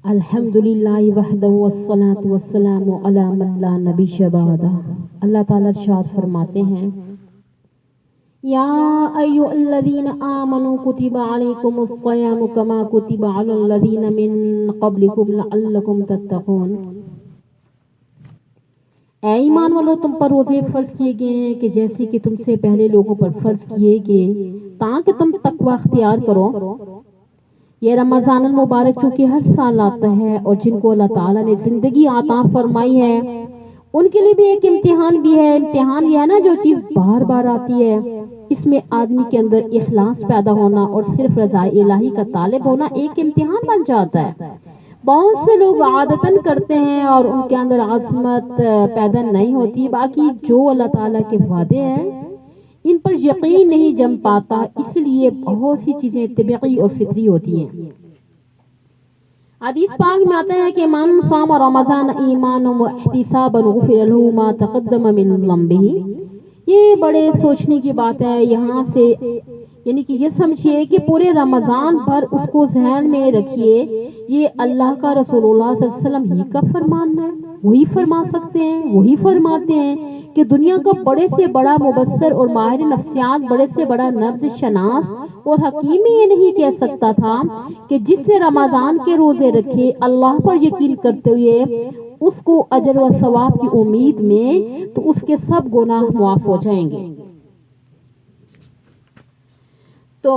الحمدللہ وحدہ والصلاۃ والسلام علی من لا نبی بعدہ۔ اللہ تعالیٰ ارشاد فرماتے ہیں یا ایھا الذین آمنوا کتب علیکم الصیام کما کتب علی الذین من قبلکم لعلکم تتقون۔ اے ایمان والو، تم پر روزے فرض کیے گئے ہیں کہ جیسے کہ تم سے پہلے لوگوں پر فرض کیے گئے تاکہ تم تقوی اختیار کرو۔ یہ رمضان المبارک چونکہ ہر سال آتا ہے اور جن کو اللہ تعالیٰ نے زندگی عطا فرمائی ہے ان کے لیے بھی ایک امتحان بھی ہے۔ امتحان یہ ہے نا، جو چیز بار بار آتی ہے اس میں آدمی کے اندر اخلاص پیدا ہونا اور صرف رضا الہی کا طالب ہونا ایک امتحان بن جاتا ہے۔ بہت سے لوگ عادتاً کرتے ہیں اور ان کے اندر عظمت پیدا نہیں ہوتی، باقی جو اللہ تعالیٰ کے وعدے ہیں ان پر یقین نہیں جم پاتا، اس لیے بہت سی چیزیں طبعی اور فطری ہوتی ہیں۔ حدیث پاک میں آتا ہے کہ من صام رمضان ایمانا واحتسابا غفر له ما تقدم من ذنبه۔ یہ بڑے سوچنے کی بات ہے، یہاں سے یعنی کہ یہ سمجھیے کہ پورے رمضان بھر اس کو ذہن میں رکھیے، یہ اللہ کا رسول اللہ صلی اللہ علیہ وسلم ہی کا فرمان ہے، وہی فرما سکتے ہیں، وہی فرماتے ہیں کہ دنیا کا بڑے سے بڑا مبصر اور ماہر نفسیات، بڑے سے بڑا نفس شناس اور حکیم یہ نہیں کہہ سکتا تھا کہ جس نے رمضان کے روزے رکھے اللہ پر یقین کرتے ہوئے اس کو اجر و ثواب کی امید میں، تو اس کے سب گناہ معاف ہو جائیں گے۔ تو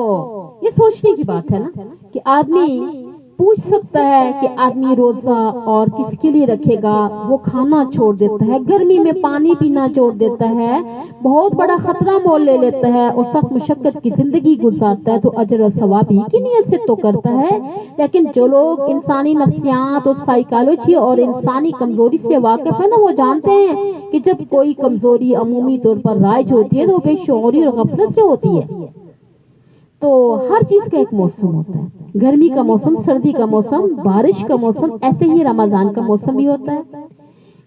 یہ سوچنے کی بات ہے نا کہ آدمی پوچھ سکتا ہے کہ آدمی روزہ اور کس کے لیے رکھے گا، وہ کھانا چھوڑ دیتا ہے، گرمی میں پانی پینا چھوڑ دیتا ہے، بہت بڑا خطرہ مول لے لیتا ہے اور سخت مشقت کی زندگی گزارتا ہے، تو اجر و ثواب ہی کی نیت سے تو کرتا ہے۔ لیکن جو لوگ انسانی نفسیات اور سائیکالوجی اور انسانی کمزوری سے واقف ہے نا، وہ جانتے ہیں کہ جب کوئی کمزوری عمومی طور پر رائج ہوتی ہے تو بے شعوری اور غفلت سے ہوتی ہے۔ تو ہر چیز کا ایک موسم ہوتا ہے، گرمی کا موسم، سردی کا موسم، بارش کا موسم، ایسے ہی رمضان کا موسم بھی ہوتا ہے۔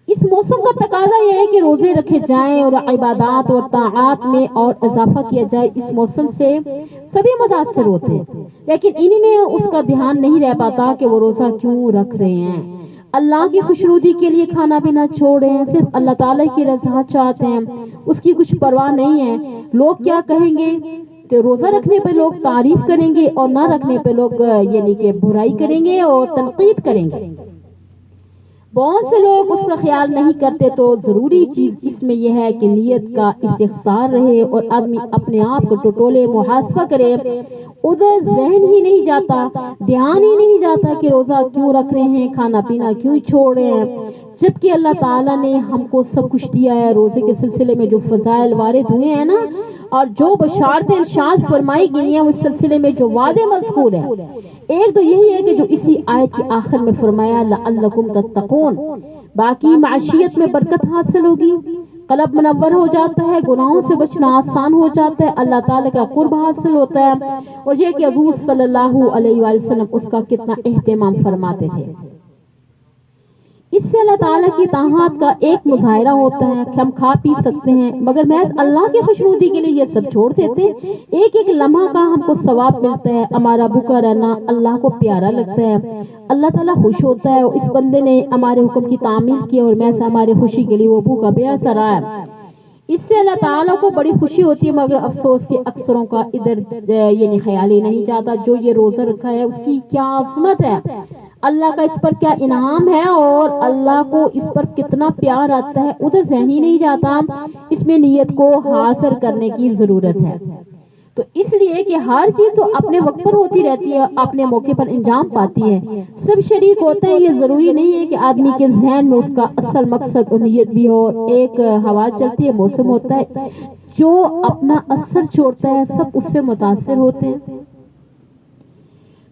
اس موسم کا تقاضا یہ ہے کہ روزے رکھے جائیں اور عبادات اور طاعات میں اور اضافہ کیا جائے۔ اس موسم سے سبھی متاثر ہوتے ہیں، لیکن انہی میں اس کا دھیان نہیں رہ پاتا کہ وہ روزہ کیوں رکھ رہے ہیں۔ اللہ کی خوشنودی کے لیے کھانا پینا چھوڑ رہے ہیں، صرف اللہ تعالیٰ کی رضا چاہتے ہیں، اس کی کچھ پرواہ نہیں ہے لوگ کیا کہیں گے۔ کہ روزہ رکھنے پہ لوگ تعریف کریں گے اور نہ رکھنے پہ لوگ یعنی کہ برائی کریں گے اور تنقید کریں گے۔ بہت سے لوگ اس کا خیال نہیں کرتے، تو ضروری چیز اس میں یہ ہے کہ نیت کا استحضار رہے اور آدمی اپنے آپ کو ٹٹولے، محاسبہ کرے۔ ادھر ذہن ہی نہیں جاتا، دھیان ہی نہیں جاتا کہ روزہ کیوں رکھ رہے ہیں، کھانا پینا کیوں چھوڑ رہے ہیں، جبکہ اللہ تعالیٰ نے ہم کو سب کچھ دیا ہے۔ روزے کے سلسلے میں جو فضائل وارد ہوئے ہیں نا، اور جو بشارتیں ارشاد فرمائی گئی ہیں، اس سلسلے میں جو وعدے مذکور ہیں، ایک تو یہی ہے کہ جو اسی آیت کے آخر میں فرمایا لعلکم تتقون، باقی معاشیت میں برکت حاصل ہوگی، قلب منور ہو جاتا ہے، گناہوں سے بچنا آسان ہو جاتا ہے، اللہ تعالیٰ کا قرب حاصل ہوتا ہے، اور یہ کہ حضور صلی اللہ علیہ وآلہ وسلم اس کا کتنا اہتمام فرماتے تھے۔ اس سے اللہ تعالیٰ کی اطاعت کا ایک مظاہرہ ہوتا ہے کہ ہم کھا پی سکتے ہیں، مگر محض اللہ کی خوشنودی کے لیے یہ سب چھوڑ دیتے، ایک ایک لمحہ کا ہم کو ثواب ملتا ہے، ہمارا بھوکا رہنا اللہ کو پیارا لگتا ہے، اللہ تعالیٰ خوش ہوتا ہے، اور اس بندے نے ہمارے حکم کی تعمیل کی اور محض ہمارے خوشی کے لیے وہ بھوکا پیاسا رہا ہے۔ اس سے اللہ تعالیٰ کو بڑی خوشی ہوتی ہے، مگر افسوس کہ اکثروں کا ادھر یعنی خیال ہی نہیں جاتا جو یہ روزہ رکھا ہے اس کی کیا عظمت ہے، اللہ کا اس پر کیا انعام ہے اور اللہ کو اس پر کتنا پیار آتا ہے، ادھر ذہن ہی نہیں جاتا۔ اس میں نیت کو حاصل کرنے کی ضرورت ہے۔ تو اس لیے کہ ہر چیز تو اپنے وقت پر ہوتی رہتی ہے، اپنے موقع پر انجام پاتی ہے، سب شریک ہوتے ہیں، یہ ضروری نہیں ہے کہ آدمی کے ذہن میں اس کا اصل مقصد اور نیت بھی ہو۔ ایک ہوا چلتی ہے، موسم ہوتا ہے، جو اپنا اثر چھوڑتا ہے سب اس سے متاثر ہوتے ہیں۔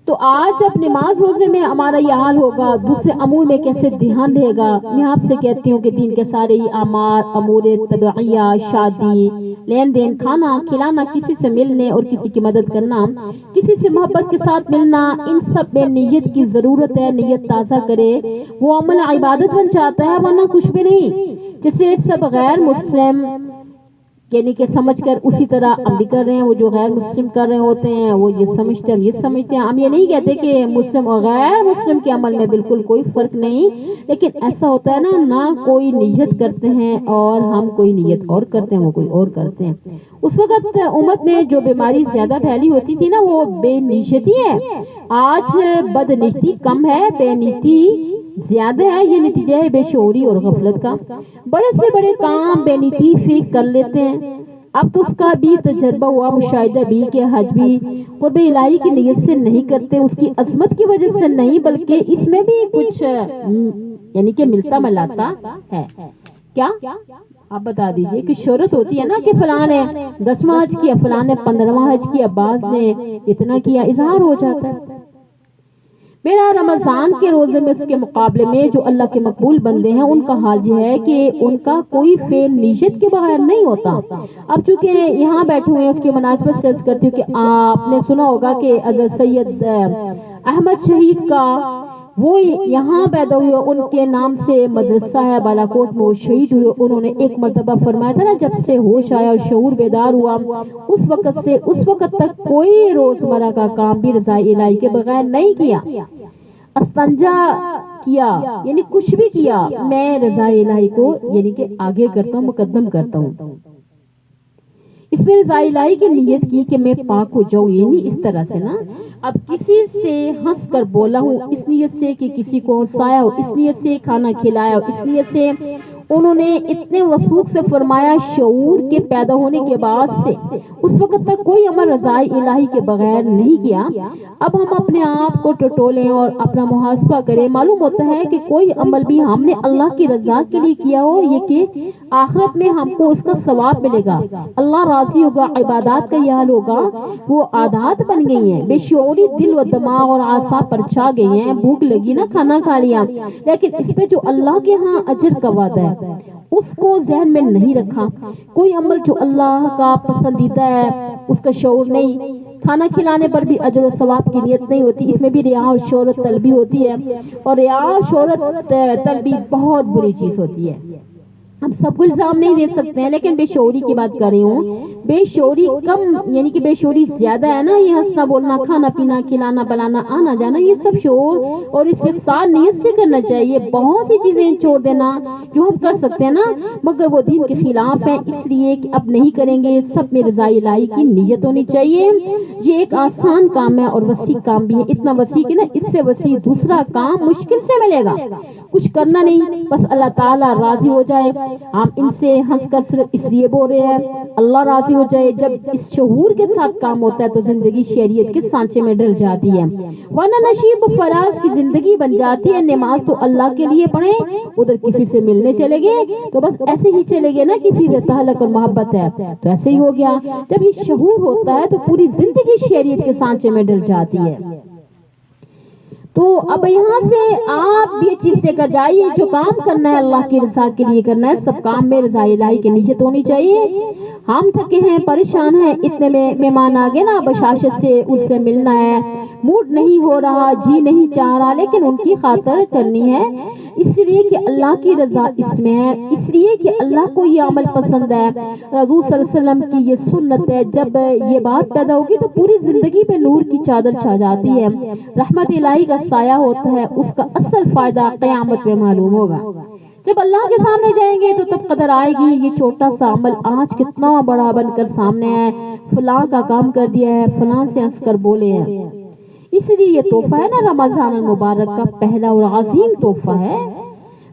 تو آج جب نماز روزے میں ہمارا یہ حال ہوگا، دوسرے امور میں کیسے دھیان رہے گا۔ میں آپ سے کہتی ہوں کہ دین کے سارے ہی اعمال، امور طبعیہ، شادی، لین دین، کھانا کھلانا، کسی سے ملنے اور کسی کی مدد کرنا، کسی سے محبت کے ساتھ ملنا، ان سب میں نیت کی ضرورت ہے۔ نیت تازہ کرے وہ عمل عبادت بن جاتا ہے، ورنہ کچھ بھی نہیں۔ جسے سب غیر مسلم یعنی کہ سمجھ کر اسی طرح ہم بھی کر رہے ہیں، وہ جو غیر مسلم کر رہے ہوتے ہیں وہ یہ سمجھتے ہیں، ہم یہ سمجھتے ہیں۔ ہم یہ نہیں کہتے کہ مسلم اور غیر مسلم کے عمل میں بالکل کوئی فرق نہیں، لیکن ایسا ہوتا ہے نہ کوئی نیت کرتے ہیں اور ہم کوئی نیت اور کرتے ہیں، وہ کوئی اور کرتے ہیں۔ اس وقت امت میں جو بیماری زیادہ پھیلی ہوتی تھی نا وہ بے نیتی ہے، آج بد نیتی کم ہے، بے نیتی زیادہ ہے۔ یہ نتیجہ ہے بے شعوری اور غفلت کا۔ بڑے سے بڑے کام بے نیتی سے کر لیتے ہیں۔ اب تو اس کا بھی تجربہ ہوا، مشاہدہ بھی کہ حج بھی قرب الہی کی نیت سے نہیں کرتے، اس کی عظمت کی وجہ سے نہیں، بلکہ اس میں بھی کچھ یعنی کہ ملتا ملاتا ہے۔ کیا آپ بتا دیجئے کہ شہرت ہوتی ہے نا کہ فلاں نے 10واں حج کیا، فلاں نے 15واں حج کیا، بعض نے اتنا کیا، اظہار ہو جاتا ہے۔ میرا رمضان کے روزے میں اس کے مقابلے میں جو اللہ کے مقبول بندے ہیں ان کا حال یہ ہے کہ ان کا کوئی فعل نیت کے بغیر نہیں ہوتا۔ اب چونکہ یہاں بیٹھے ہوئے ہیں اس کی مناسبت سے عرض کرتی ہوں کہ آپ نے سنا ہوگا کہ حضرت سید احمد شہید کا وہ یہاں پیدا ہوئے، ان کے نام سے مدرسہ ہے بالا کوٹ میں، وہ شہید ہوئے۔ انہوں نے ایک مرتبہ فرمایا تھا نا، جب سے ہوش آیا اور شعور بیدار ہوا اس وقت سے اس وقت تک کوئی روزمرہ کا کام بھی رضا الہی کے بغیر نہیں کیا۔ استنجا کیا یعنی کچھ بھی کیا، میں رضا الہی کو یعنی کہ آگے کرتا ہوں، مقدم کرتا ہوں۔ اس میں رضا الہی کی نیت کی کہ میں پاک ہو جاؤں، یعنی اس طرح سے نا۔ اب کسی سے ہنس کر بولا ہوں اس نیت سے کہ کسی کو ہنسایا ہو، اس نیت سے کھانا کھلایا ہو، اس نیت سے انہوں نے اتنے وثوق سے فرمایا شعور کے پیدا ہونے کے بعد سے اس وقت تک کوئی عمل رضا الہی کے بغیر نہیں کیا۔ اب ہم اپنے آپ کو ٹٹولیں اور اپنا محاسبہ کریں، معلوم ہوتا ہے کہ کوئی عمل بھی ہم نے اللہ کی رضا کے لیے کیا ہو یہ کہ آخرت میں ہم کو اس کا ثواب ملے گا، اللہ راضی ہوگا، عبادات کا یہ حال ہوگا، وہ عادات بن گئی ہیں، بے شعوری دل و دماغ اور اعصاب پر چھا گئی ہیں۔ بھوک لگی نا، کھانا کھا لیا، لیکن اس پہ جو اللہ کے ہاں اجر کا وعدہ ہے اس کو ذہن میں نہیں رکھا۔ کوئی عمل جو اللہ کا پسندیدہ ہے اس کا شعور نہیں۔ کھانا کھلانے پر بھی اجر و ثواب کی نیت نہیں ہوتی، اس میں بھی ریا اور شہرت طلبی ہوتی ہے، اور ریا اور شہرت طلبی بہت بری چیز ہوتی ہے۔ ہم سب کو الزام نہیں دے سکتے ہیں، لیکن بے شعوری کی بات کر رہی ہوں۔ بے شعوری کم یعنی کہ بے شعوری زیادہ ہے نا، یہ ہنسنا بولنا، کھانا پینا، کھلانا بلانا، آنا جانا، یہ سب شعور اور استغفار نیت سے کرنا چاہیے۔ بہت سی چیزیں چھوڑ دینا جو ہم کر سکتے ہیں نا مگر وہ دین کے خلاف ہیں، اس لیے کہ اب نہیں کریں گے۔ سب میں رضا الہی کی نیت ہونی چاہیے۔ یہ ایک آسان کام ہے اور وسیع کام بھی ہے، اتنا وسیع کہ نا اس سے وسیع دوسرا کام مشکل سے ملے گا۔ کچھ کرنا نہیں، بس اللہ تعالیٰ راضی ہو جائے۔ ہم ان سے ہنس کر صرف اس لیے بول رہے ہیں اللہ راضی ہو جائے۔ جب اس شعور کے ساتھ کام ہوتا ہے تو زندگی شریعت کے سانچے میں ڈل جاتی ہے، ورنہ نشیب و فراز کی زندگی بن جاتی ہے۔ نماز تو اللہ کے لیے پڑھیں، ادھر کسی سے ملنے چلے گئے تو بس ایسے ہی چلے گئے نا، کسی سے تعلق اور محبت ہے تو ایسے ہی ہو گیا۔ جب یہ شعور ہوتا ہے تو پوری زندگی شریعت کے سانچے میں ڈل جاتی ہے۔ تو اب یہاں سے آپ یہ چیز لے کر جائیے، جو کام کرنا ہے اللہ کی رضا کے لیے کرنا ہے، سب کام میں رضا الہی کی نیت ہونی چاہیے۔ ہم تھکے ہیں، پریشان ہیں، اتنے میں مہمان آگے نا، بشاشت سے ان سے ملنا ہے، موڈ نہیں ہو رہا، جی نہیں چاہ رہا، لیکن ان کی خاطر کرنی ہے، اس لیے کہ اللہ کی رضا اس میں ہے، اس لیے کہ اللہ کو یہ عمل پسند ہے، رسول صلی اللہ علیہ وسلم کی یہ سنت ہے۔ جب یہ بات پیدا ہوگی تو پوری زندگی پہ نور کی چادر چھا جاتی ہے، رحمت الہی کا سایہ ہوتا ہے، اس کا اصل فائدہ قیامت میں معلوم ہوگا۔ جب اللہ کے سامنے جائیں گے تو تب قدر آئے گی یہ چھوٹا سا عمل آج کتنا بڑا بن کر سامنے ہے، فلاں کا کام کر دیا ہے، فلاں سے ہنس کر بولے ہیں۔ اس لیے یہ تحفہ ہے نا رمضان المبارک کا پہلا اور عظیم تحفہ ہے۔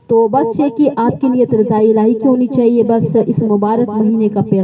تو بس یہ کہ آپ کی نیت رضا الہی کی ہونی چاہیے، بس اس مبارک مہینے کا پیغام